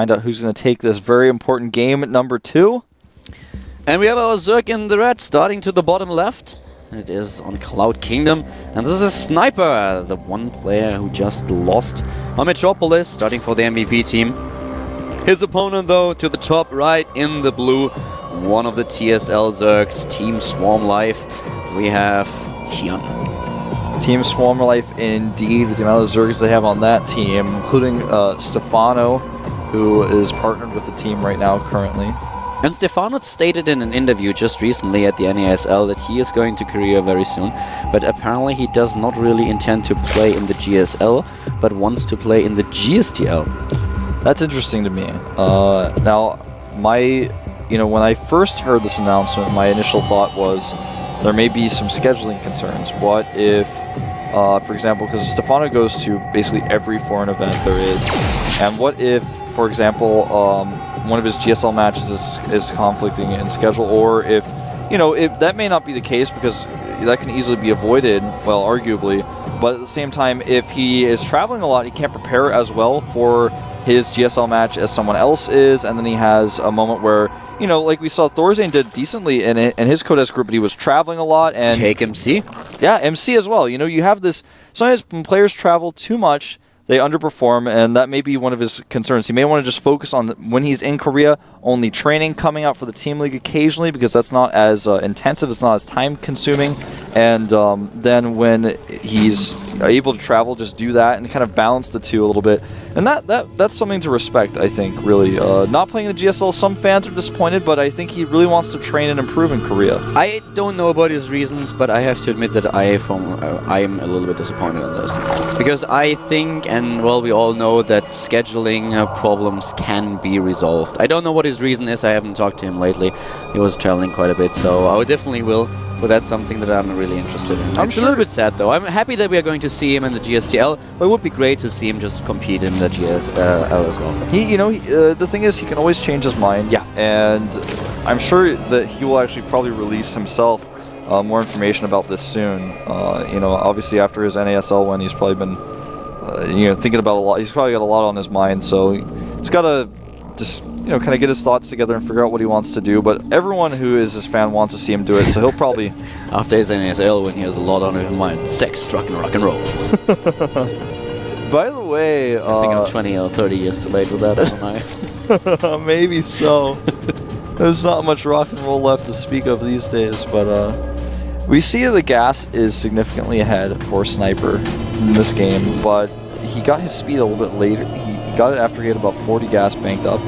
Find out who's going to take this very important game at number 2. And we have our Zerg in the red, starting to the bottom left. It is on Cloud Kingdom. And this is Sniper, the one player who just lost on Metropolis, starting for the MVP team. His opponent, though, to the top right in the blue, one of the TSL Zergs, Team Swarm Life. We have HyuN. Team Swarm Life, indeed, with the amount of Zergs they have on that team, including Stefano, who is partnered with the team right now currently. And Stefano stated in an interview just recently at the NASL that he is going to Korea very soon, but apparently he does not really intend to play in the GSL, but wants to play in the GSTL. That's interesting to me. Now, when I first heard this announcement, my initial thought was there may be some scheduling concerns. What if, for example, because Stefano goes to basically every foreign event there is, and what if, for example, one of his GSL matches is conflicting in schedule, or if that may not be the case because that can easily be avoided, well, arguably, but at the same time, if he is traveling a lot, he can't prepare as well for his GSL match as someone else is, and then he has a moment where, like we saw Thorzane did decently in his Codex group, but he was traveling a lot. And take MC? Yeah, MC as well. You have this, sometimes when players travel too much, they underperform, and that may be one of his concerns. He may want to just focus on, when he's in Korea, only training, coming out for the Team League occasionally, because that's not as intensive, it's not as time-consuming, and then when he's able to travel, just do that and kind of balance the two a little bit. And that's something to respect, I think, really. Not playing the GSL, some fans are disappointed, but I think he really wants to train and improve in Korea. I don't know about his reasons, but I have to admit that I am a little bit disappointed in this. Because I think, and well, we all know that scheduling problems can be resolved. I don't know what his reason is, I haven't talked to him lately. He was traveling quite a bit, so I definitely will. But that's something that I'm really interested in. I'm a little bit sad, though. I'm happy that we are going to see him in the GSTL, but it would be great to see him just compete in the GSL as well. The thing is, he can always change his mind. Yeah. And I'm sure that he will actually probably release himself more information about this soon. Obviously after his NASL win, he's probably been, thinking about a lot. He's probably got a lot on his mind, so he's got to just kind of get his thoughts together and figure out what he wants to do. But everyone who is his fan wants to see him do it, so he'll probably... After his NSL, when he has a lot on his mind, sex, drug, and rock and roll. By the way... I think I'm 20 or 30 years too late with that, aren't I? Maybe so. There's not much rock and roll left to speak of these days, but we see the gas is significantly ahead for Sniper in this game, but he got his speed a little bit later. He got it after he had about 40 gas banked up.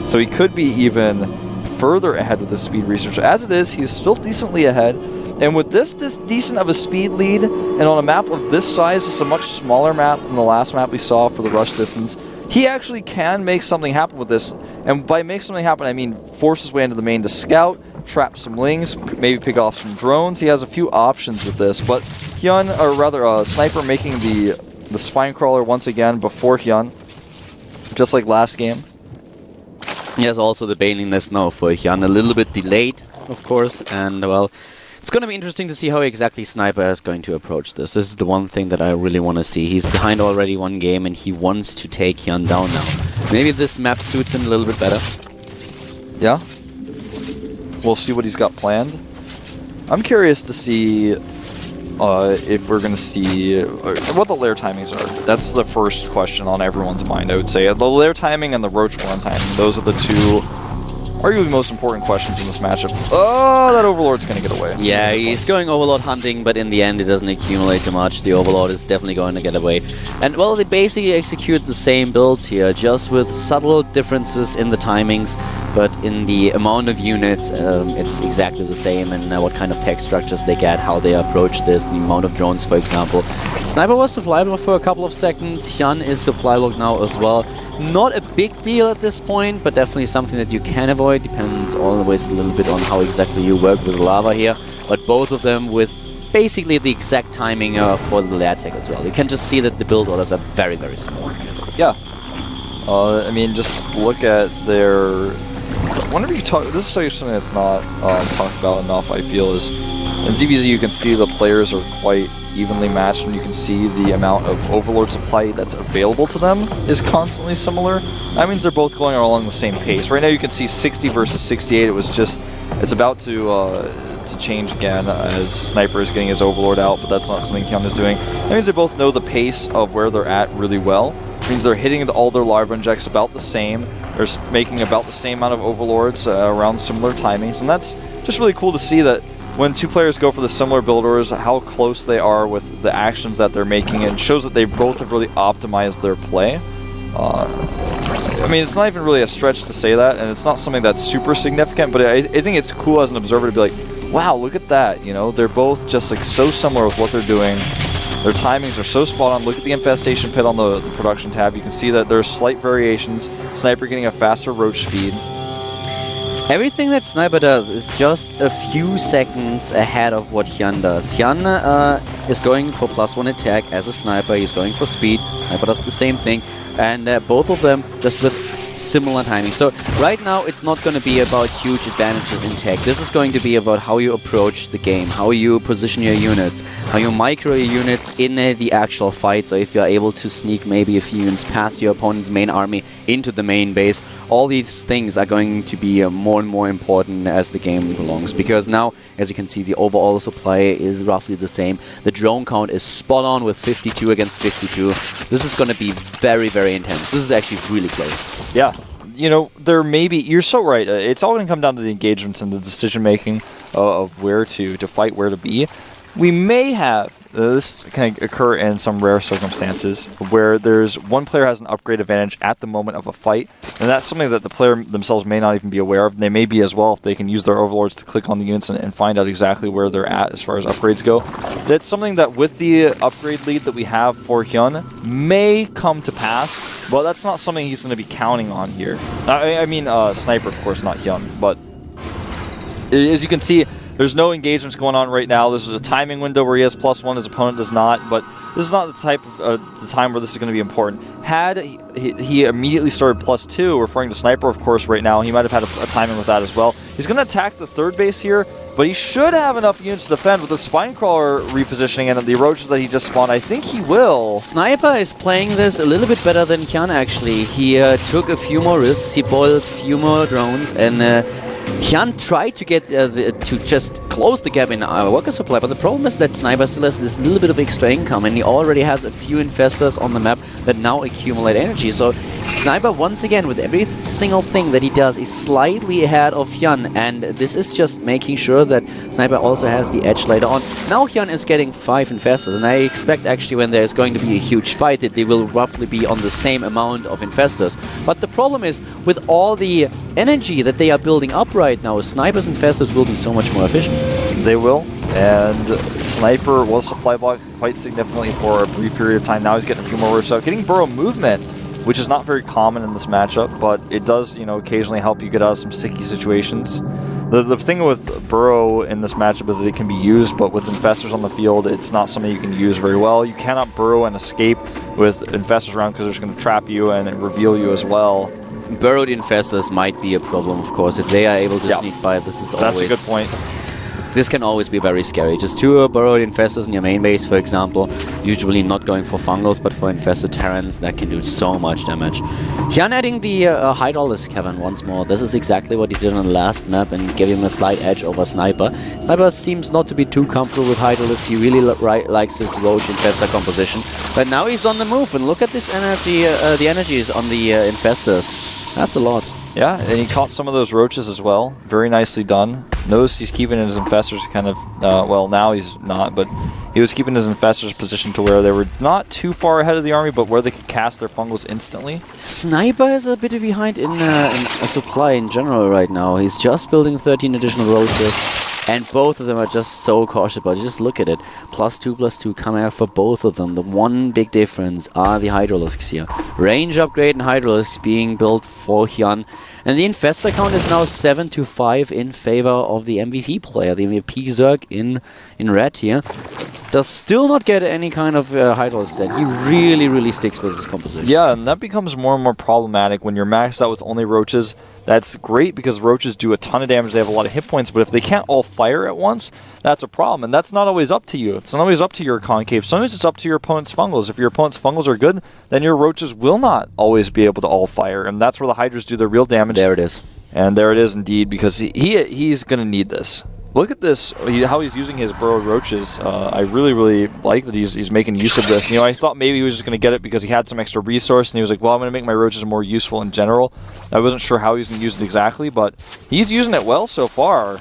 So he could be even further ahead with the speed research. As it is, he's still decently ahead. And with this decent of a speed lead, and on a map of this size, it's a much smaller map than the last map we saw for the rush distance, he actually can make something happen with this. And by make something happen, I mean force his way into the main to scout, trap some lings, maybe pick off some drones. He has a few options with this. But HyuN, or rather Sniper, making the spine crawler once again before HyuN, just like last game. Yes, also the bailiness now for HyuN, a little bit delayed, of course, and well, it's going to be interesting to see how exactly Sniper is going to approach this. This is the one thing that I really want to see. He's behind already one game, and he wants to take HyuN down now. Maybe this map suits him a little bit better. Yeah. We'll see what he's got planned. I'm curious to see if we're going to see what the lair timings are. That's the first question on everyone's mind, I would say. The lair timing and the roach run timing. Those are the two arguably most important questions in this matchup. Oh, that Overlord's going to get away. Yeah, he's going Overlord hunting, but in the end it doesn't accumulate too much. The Overlord is definitely going to get away. And, well, they basically execute the same builds here, just with subtle differences in the timings, but in the amount of units, it's exactly the same, and what kind of tech structures they get, how they approach this, the amount of drones, for example. Sniper was supply block for a couple of seconds. HyuN is supply block now as well. Not a big deal at this point, but definitely something that you can avoid. Depends always a little bit on how exactly you work with lava here. But both of them with basically the exact timing for the lair tech as well. You can just see that the build orders are very, very small. Yeah. I mean, just look at their... Whenever you talk... This is something that's not talked about enough, I feel, is In ZVZ, you can see the players are quite evenly matched, and you can see the amount of Overlord supply that's available to them is constantly similar. That means they're both going along the same pace. Right now you can see 60 versus 68. It's about to change again as Sniper is getting his Overlord out, but that's not something HyuN is doing. That means they both know the pace of where they're at really well. It means they're hitting all their larva injects about the same. They're making about the same amount of Overlords around similar timings, and that's just really cool to see that when two players go for the similar build orders, how close they are with the actions that they're making. It shows that they both have really optimized their play. I mean, it's not even really a stretch to say that, and it's not something that's super significant, but I think it's cool as an observer to be like, wow, look at that, you know? They're both just like so similar with what they're doing. Their timings are so spot on. Look at the infestation pit on the production tab. You can see that there's slight variations. Sniper getting a faster roach speed. Everything that Sniper does is just a few seconds ahead of what HyuN does. HyuN is going for +1 attack as a Sniper. He's going for speed. Sniper does the same thing. And both of them just with similar timing. So right now it's not going to be about huge advantages in tech. This is going to be about how you approach the game, how you position your units, how you micro your units in the actual fight. So if you're able to sneak maybe a few units past your opponent's main army into the main base, all these things are going to be more and more important as the game prolongs. Because now, as you can see, the overall supply is roughly the same. The drone count is spot on with 52 against 52. This is going to be very, very intense. This is actually really close. Yeah. You know, there may be, you're so right, it's all going to come down to the engagements and the decision making of where to fight, where to be. We may have, this can occur in some rare circumstances, where there's one player has an upgrade advantage at the moment of a fight, and that's something that the player themselves may not even be aware of. They may be as well if they can use their Overlords to click on the units and find out exactly where they're at as far as upgrades go. That's something that with the upgrade lead that we have for HyuN may come to pass, but that's not something he's going to be counting on here. I mean, Sniper, of course, not HyuN, but as you can see, there's no engagements going on right now. This is a timing window where he has +1, his opponent does not, but this is not the type of the time where this is going to be important. Had he immediately started +2, referring to Sniper, of course, right now, he might have had a timing with that as well. He's going to attack the third base here, but he should have enough units to defend with the Spinecrawler repositioning and the roaches that he just spawned. I think he will. Sniper is playing this a little bit better than HyuN, actually. He took a few more risks, he boiled a few more drones, and HyuN tried to get to just close the gap in worker supply, but the problem is that Sniper still has this little bit of extra income, and he already has a few infestors on the map that now accumulate energy. So Sniper, once again, with every single thing that he does, is slightly ahead of HyuN, and this is just making sure that Sniper also has the edge later on. Now HyuN is getting 5 infestors, and I expect actually when there's going to be a huge fight that they will roughly be on the same amount of infestors. But the problem is, with all the energy that they are building up right now, Sniper's infestors will be so much more efficient. They will, and Sniper was supply blocked quite significantly for a brief period of time. Now he's getting a few more roaches out, getting burrow movement, which is not very common in this matchup, but it does, you know, occasionally help you get out of some sticky situations. The thing with burrow in this matchup is that it can be used, but with infestors on the field, it's not something you can use very well. You cannot burrow and escape with infestors around because they're just going to trap you and reveal you as well. Burrowed infestors might be a problem, of course. If they are able to sneak by, this is always... That's a good point. This can always be very scary. Just 2 burrowed infestors in your main base, for example. Usually not going for fungals, but for infested Terrans, that can do so much damage. HyuN adding the Hydraulic Cavern once more. This is exactly what he did on the last map and gave him a slight edge over Sniper. Sniper seems not to be too comfortable with Hydraulic. He really likes his Roach Infestor composition. But now he's on the move, and look at this energy, the energies on the Infestors. That's a lot. Yeah, and he caught some of those roaches as well. Very nicely done. Notice he's keeping his infestors kind of, well, now he's not, but he was keeping his infestors positioned to where they were not too far ahead of the army, but where they could cast their fungals instantly. Sniper is a bit behind in supply in general right now. He's just building 13 additional roaches, and both of them are just so cautious about it. Just look at it. +2/+2 coming out for both of them. The one big difference are the Hydralisks here. Range upgrade and Hydralisks being built for HyuN. And the infestor count is now 7-5 in favor of the MVP player. The MVP Zerg in red here does still not get any kind of Hydralisk set. He really sticks with his composition. Yeah, and that becomes more and more problematic when you're maxed out with only roaches. That's great because roaches do a ton of damage. They have a lot of hit points, but if they can't all fire at once, that's a problem. And that's not always up to you. It's not always up to your concave. Sometimes it's up to your opponent's fungals. If your opponent's fungals are good, then your roaches will not always be able to all fire. And that's where the Hydras do their real damage. There it is. And there it is indeed, because he's going to need this. Look at this, how he's using his burrowed roaches. I really, really like that he's making use of this. You know, I thought maybe he was just going to get it because he had some extra resource, and he was like, well, I'm going to make my roaches more useful in general. I wasn't sure how he was going to use it exactly, but he's using it well so far.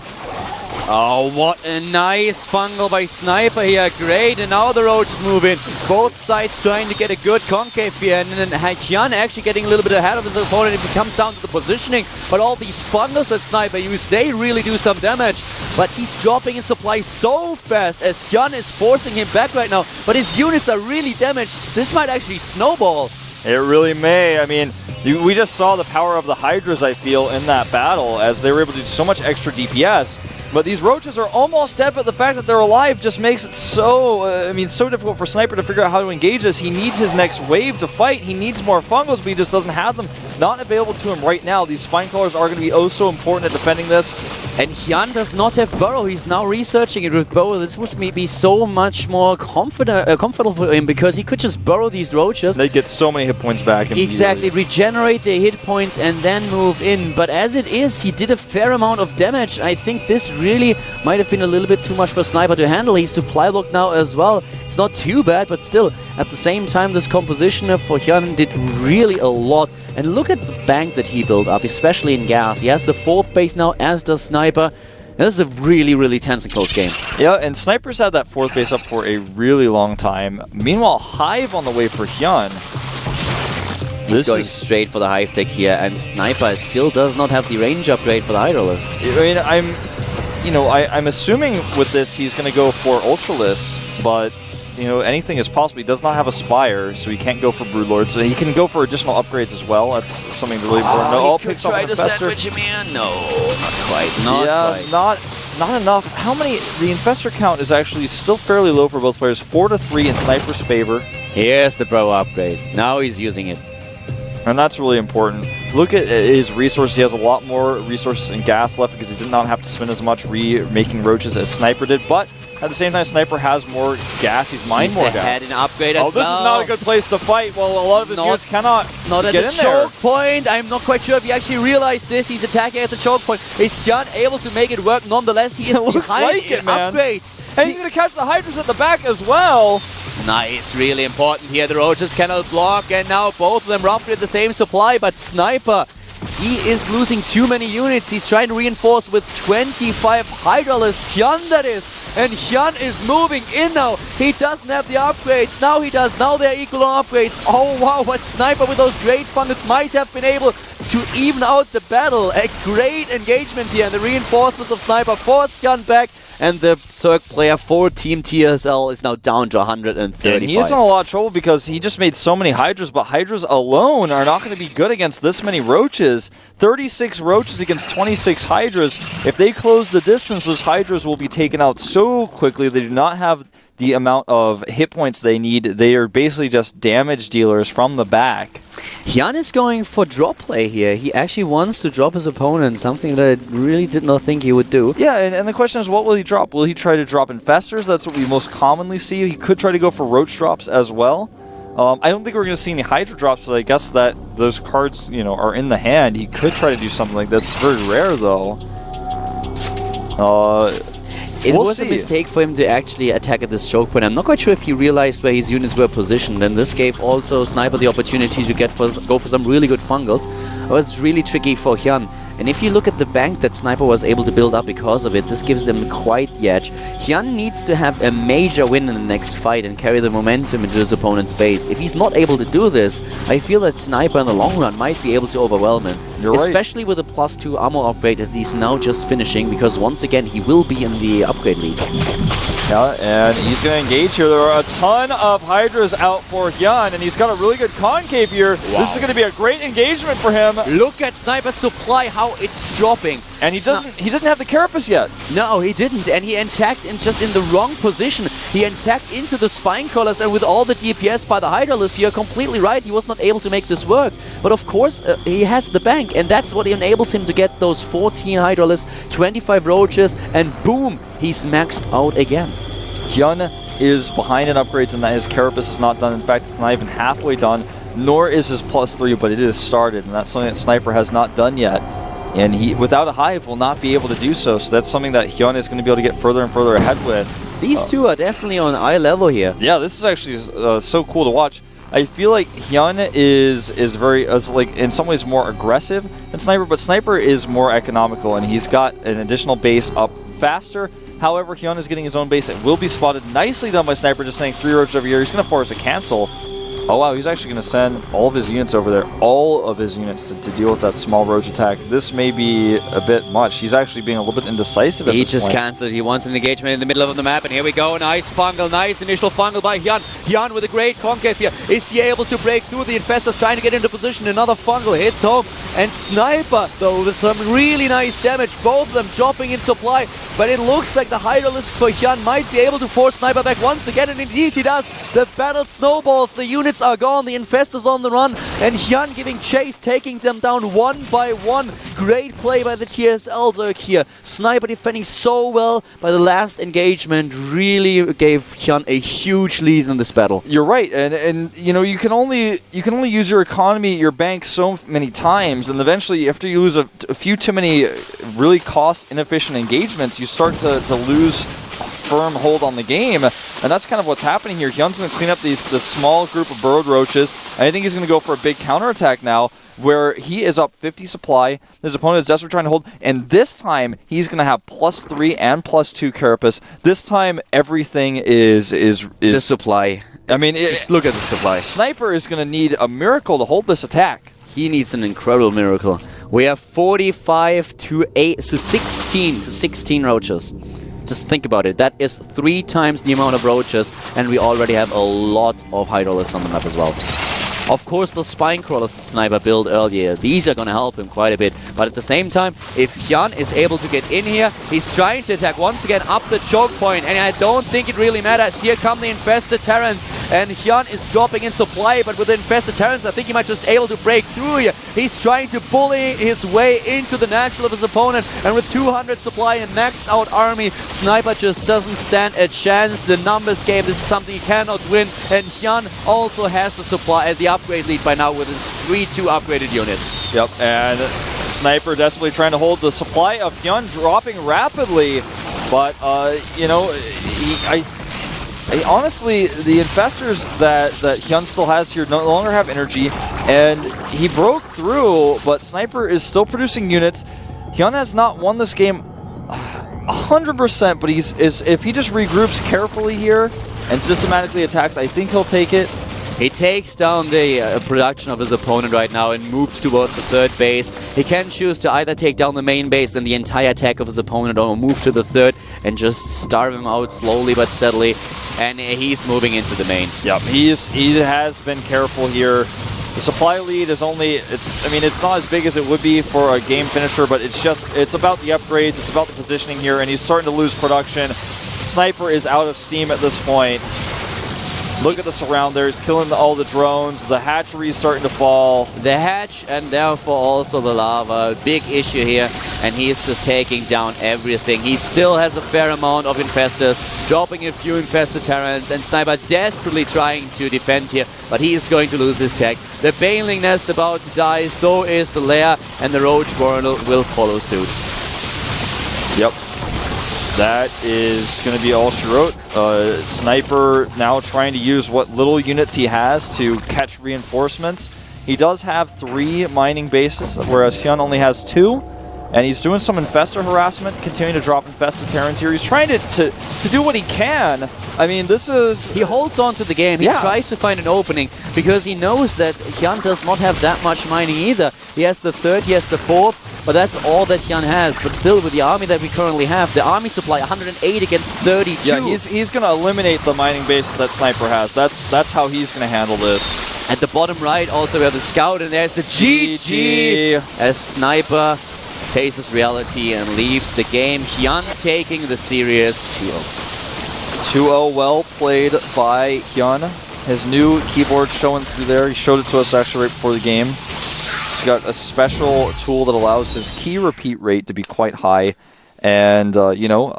Oh, what a nice fungal by Sniper here. Great, and now the roaches move in. Both sides trying to get a good concave here, and then HyuN actually getting a little bit ahead of his opponent if it comes down to the positioning. But all these fungals that Sniper used, they really do some damage. But he's dropping in supply so fast as HyuN is forcing him back right now. But his units are really damaged. This might actually snowball. It really may. I mean, we just saw the power of the Hydras, I feel, in that battle, as they were able to do so much extra DPS. But these roaches are almost dead, but the fact that they're alive just makes it so, so difficult for Sniper to figure out how to engage this. He needs his next wave to fight. He needs more fungals, but he just doesn't have them. Not available to him right now. These spine crawlers are going to be oh so important at defending this. And HyuN does not have Burrow. He's now researching it with Burrow. This would be so much more comfortable for him, because he could just burrow these roaches. They get so many hit points back. Exactly, regenerate their hit points and then move in. But as it is, he did a fair amount of damage. I think this really might have been a little bit too much for Sniper to handle. He's supply blocked now as well. It's not too bad, but still, at the same time, this compositioner for HyuN did really a lot. And look at the bank that he built up, especially in gas. He has the 4th base now, as does Sniper. This is a really, really tense and close game. Yeah, and Sniper's had that 4th base up for a really long time. Meanwhile, Hive on the way for HyuN. He's going straight for the Hive tech here, and Sniper still does not have the range upgrade for the Hydralisks. I mean, I'm assuming with this he's going to go for Ultralisk, but anything is possible. He does not have a Spire, so he can't go for Broodlord. So he can go for additional upgrades as well. That's something really important. No, he could try to sandwich him in. No, not quite. Not enough. How many? The Infestor count is actually still fairly low for both players. 4-3 in Sniper's favor. Here's the Bro upgrade. Now he's using it. And that's really important. Look at his resources. He has a lot more resources and gas left because he did not have to spend as much making roaches as Sniper did. But at the same time, Sniper has more gas. He's mined more gas. Had an upgrade as well. This is not a good place to fight. Well, a lot of his units cannot get in there. Not at the choke point. I'm not quite sure if he actually realized this. He's attacking at the choke point. Is HyuN able to make it work? Nonetheless, he is behind in upgrades. And he's going to catch the Hydras at the back as well. Nice, really important here. The roaches cannot block, and now both of them roughly at the same supply, but Sniper, he is losing too many units. He's trying to reinforce with 25 Hydralisks. HyuN, that is. And HyuN is moving in now. He doesn't have the upgrades. Now he does. Now they're equal on upgrades. Oh, wow. But Sniper with those great fungals might have been able to even out the battle. A great engagement here. And the reinforcements of Sniper force HyuN back. And the Cirque player for Team TSL is now down to 135. And he's in a lot of trouble because he just made so many Hydras, but Hydras alone are not going to be good against this many roaches. 36 roaches against 26 Hydras. If they close the distance, those Hydras will be taken out so quickly. They do not have the amount of hit points they need. They are basically just damage dealers from the back. HyuN is going for drop play here. He actually wants to drop his opponent, something that I really did not think he would do. Yeah, and the question is, what will he drop? Will he try to drop Infestors? That's what we most commonly see. He could try to go for Roach drops as well. I don't think we're going to see any Hydra drops, but I guess that those cards, are in the hand. He could try to do something like this. It's very rare, though. It was a mistake for him to actually attack at this choke point. I'm not quite sure if he realized where his units were positioned, and this gave also Sniper the opportunity to go for some really good fungals. It was really tricky for HyuN. And if you look at the bank that Sniper was able to build up because of it, this gives him quite the edge. HyuN needs to have a major win in the next fight and carry the momentum into his opponent's base. If he's not able to do this, I feel that Sniper in the long run might be able to overwhelm him. You're right. Especially with a +2 armor upgrade that he's now just finishing, because once again he will be in the upgrade lead. Yeah, and he's going to engage here. There are a ton of Hydras out for HyuN, and he's got a really good concave here. Wow. This is going to be a great engagement for him. Look at Sniper's supply, how it's dropping. And he didn't have the Carapace yet. No, he didn't, and he attacked just in the wrong position. He attacked into the Spine Crawlers, and with all the DPS by the Hydralisk, you're completely right, he was not able to make this work. But of course, he has the bank, and that's what enables him to get those 14 Hydralisks, 25 Roaches, and boom, he's maxed out again. HyuN is behind in upgrades and that his Carapace is not done. In fact, it's not even halfway done, nor is his +3, but it is started, and that's something that Sniper has not done yet. And he, without a Hive, will not be able to do so. So that's something that HyuN is going to be able to get further and further ahead with. These two are definitely on eye level here. Yeah, this is actually so cool to watch. I feel like HyuN is very, like, in some ways more aggressive than Sniper, but Sniper is more economical, and he's got an additional base up faster. However, HyuN is getting his own base. It will be spotted. Nicely done by Sniper, just saying 3 Roaches over here. He's going to force a cancel. Oh wow, he's actually going to send all of his units over there. All of his units to deal with that small Roach attack. This may be a bit much. He's actually being a little bit indecisive at this point. He just cancelled. He wants an engagement in the middle of the map, and here we go. Nice fungal, nice initial fungal by HyuN. HyuN with a great concave here. Is he able to break through? The Infestors trying to get into position. Another fungal hits home. And Sniper, though, with some really nice damage. Both of them dropping in supply. But it looks like the Hydralisk for HyuN might be able to force Sniper back once again, and indeed he does. The battle snowballs. The units are gone. The Infestors on the run. And HyuN giving chase, taking them down one by one. Great play by the TSL Zerg here. Sniper defending so well by the last engagement. Really gave HyuN a huge lead in this battle. You're right, and you know, you can only use your economy, your bank so many times, and eventually after you lose a few too many really cost inefficient engagements, you start to lose firm hold on the game, and that's kind of what's happening here. HyuN's going to clean up this small group of Burrowed Roaches, and I think he's going to go for a big counterattack now, where he is up 50 supply. His opponent is desperately trying to hold, and this time he's going to have +3 and +2 Carapace. This time everything is the supply. I mean, just look at the supply. Sniper is going to need a miracle to hold this attack. He needs an incredible miracle. We have 45 to 8, so 16 Roaches. Just think about it. That is 3 times the amount of Roaches, and we already have a lot of Hydralisks on the map as well. Of course, the Spine Crawlers that Sniper built earlier, these are going to help him quite a bit. But at the same time, if HyuN is able to get in here, he's trying to attack once again up the choke point, and I don't think it really matters. Here come the Infested Terrans, and HyuN is dropping in supply, but with the Infested Terrans, I think he might just able to break through here. He's trying to bully his way into the natural of his opponent, and with 200 supply and maxed out army, Sniper just doesn't stand a chance. The numbers game, this is something he cannot win, and HyuN also has the supply, the upgrade lead by now with his 3-2 upgraded units. Yep, and Sniper desperately trying to hold the supply of HyuN, dropping rapidly, but you know, honestly, the Infestors that HyuN still has here no longer have energy, and he broke through, but Sniper is still producing units. HyuN has not won this game 100%, but if he just regroups carefully here and systematically attacks, I think he'll take it. He takes down the production of his opponent right now and moves towards the third base. He can choose to either take down the main base and the entire attack of his opponent, or move to the third and just starve him out slowly but steadily. And he's moving into the main. Yep, he has been careful here. The supply lead is only, I mean, it's not as big as it would be for a game finisher, but it's about the upgrades, it's about the positioning here, and he's starting to lose production. Sniper is out of steam at this point. Look at the surrounders, killing all the drones. The hatchery is starting to fall. The hatch, and therefore also the lava. Big issue here, and he's just taking down everything. He still has a fair amount of Infestors, dropping a few Infested Terrans, and Sniper desperately trying to defend here, but he is going to lose his tech. The Baneling Nest about to die, so is the Lair, and the Roach Warren will follow suit. Yep. That is going to be all she wrote. Sniper now trying to use what little units he has to catch reinforcements. He does have 3 mining bases, whereas HyuN only has 2. And he's doing some Infestor harassment, continuing to drop Infested Terrans here. He's trying to do what he can. I mean, this is... He holds on to the game. He tries to find an opening, because he knows that HyuN does not have that much mining either. He has the 3rd, he has the 4th, but that's all that HyuN has. But still, with the army that we currently have, the army supply 108 against 32. Yeah, he's going to eliminate the mining bases that Sniper has. That's how he's going to handle this. At the bottom right, also we have the Scout, and there's the GG as Sniper faces reality and leaves the game. HyuN taking the series 2-0. 2-0, well played by HyuN. His new keyboard showing through there. He showed it to us actually right before the game. He's got a special tool that allows his key repeat rate to be quite high. And, you know,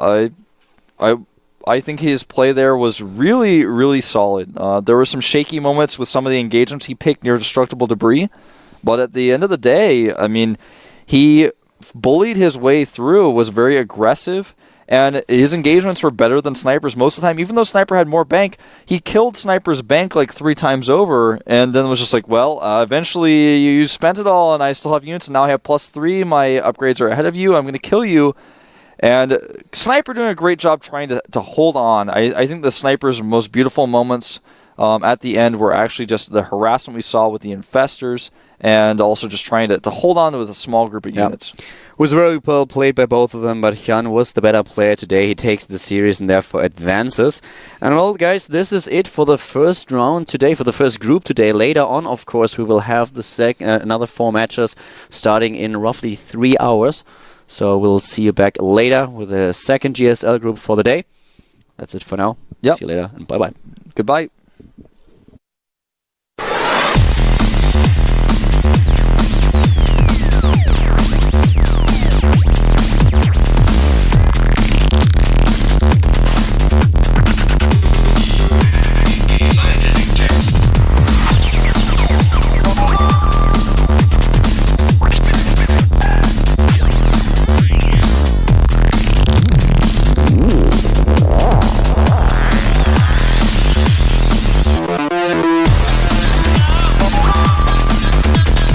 I think his play there was really, really solid. There were some shaky moments with some of the engagements he picked near destructible debris. But at the end of the day, I mean, he bullied his way through, was very aggressive, and his engagements were better than Sniper's most of the time. Even though Sniper had more bank, he killed Sniper's bank like 3 times over, and then was just like, well, eventually you spent it all, and I still have units, and now I have +3, my upgrades are ahead of you, I'm going to kill you. And Sniper doing a great job trying to hold on. I think the Sniper's most beautiful moments at the end were actually just the harassment we saw with the Infestors, and also just trying to hold on with a small group of units. It was very well played by both of them, but HyuN was the better player today. He takes the series and therefore advances. And well, guys, this is it for the first round today, for the first group today. Later on, of course, we will have the another 4 matches starting in roughly 3 hours. So we'll see you back later with the second GSL group for the day. That's it for now. Yep. See you later, and bye-bye. Goodbye.